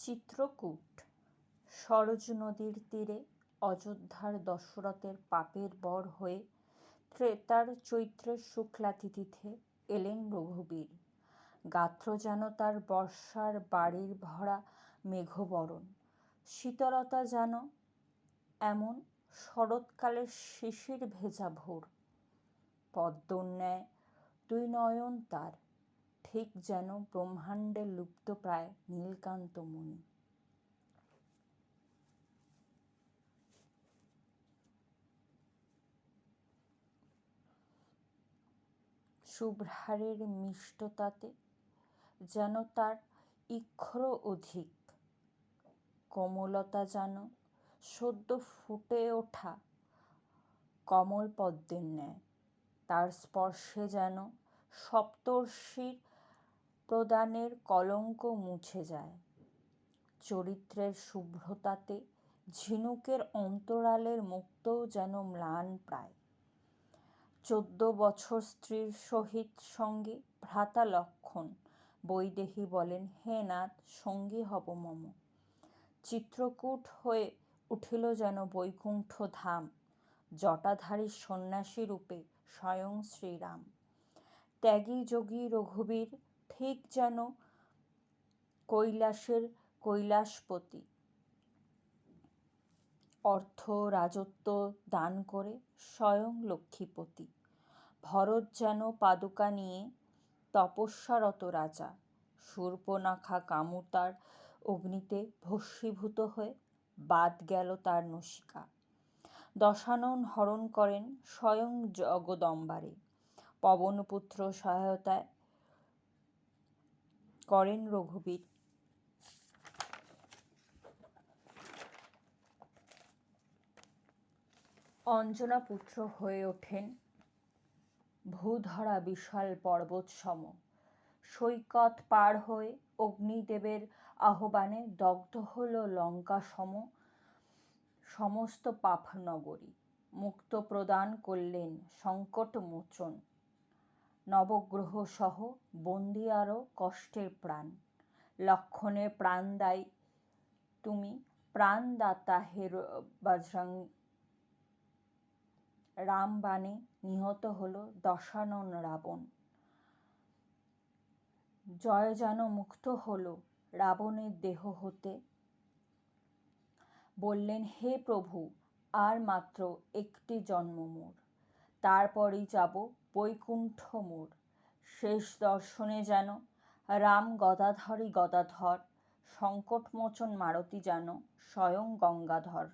চিত্রকূট সরজ নদীর তীরে অযোধ্যার দশরথের পাপের বর হয়ে ত্রেতার চৈত্রের শুক্লা তিথিতে এলেন রঘুবীর। গাত্র যেন তার বর্ষার বাড়ির ভরা মেঘবরণ, শীতলতা যেন এমন শরৎকালের শিশির ভেজা ভোর। পদ্মর ন্যায় দুই নয়ন তার, ঠিক যেন ব্রহ্মাণ্ডের লুপ্তপ্রায় নীলকান্তমণি। শুভ্রারের মিষ্টতাতে যেন তার ইক্ষর অধিক, কোমলতা যেন সদ্য ফুটে ওঠা কমল পদ্মের ন্যায়। তার স্পর্শে যেন সপ্তর্ষির প্রদানের কলঙ্ক মুছে যায়। চরিত্রের শুভ্রতাতে ঝিনুকের অন্তরালের মুক্তও যেন ম্লান প্রায়। 14 বছর স্ত্রীর সহিত সঙ্গে ভ্রাতা লক্ষ্মণ বৈদেহী বলেন, হে নাথ, সঙ্গী হব মম। চিত্রকূট হয়ে উঠিল যেন বৈকুণ্ঠ ধাম, জটাধারী সন্ন্যাসী রূপে স্বয়ং শ্রীরাম। ত্যাগী যোগী রঘুবীর ঠিক যেন কৈলাসের কৈলাসপতি, অর্থ রাজত্ব দান করে স্বয়ং লক্ষ্মীপতি। ভরত যেন পাদুকা নিয়ে তপস্যারত রাজা, শূর্পণখা কামুতার অগ্নিতে ভস্মীভূত হয়ে বাদ গেল তার নসিকা। দশানন হরণ করেন স্বয়ং জগদম্বারে, পবনপুত্র সহায়তায় করেন রঘুবীর। অঞ্জনাপুত্র হয়ে ওঠেন ভূধরা বিশাল পর্বত সম। সৈকত পার হয়ে অগ্নিদেবের আহ্বানে দগ্ধ হল লঙ্কা সম সমস্ত পাপ নগরী। মুক্ত প্রদান করলেন সংকট মোচন, নবগ্রহ সহ বন্দী আরো কষ্টের প্রাণ। লক্ষণের প্রাণ দাই তুমি, প্রাণদাতা হে বজরং। রাম বাণে নিহত হল দশানন রাবণ। জয় যেন মুক্ত হল রাবণের দেহ হতে। বললেন, হে প্রভু, আর মাত্র একটি জন্ম মোর, তারপরই যাব বৈকুণ্ঠ মোর। শেষ দর্শনে যেন রাম গদাধরই গদাধর, সংকটমোচন মারতি যেন স্বয়ং গঙ্গাধর।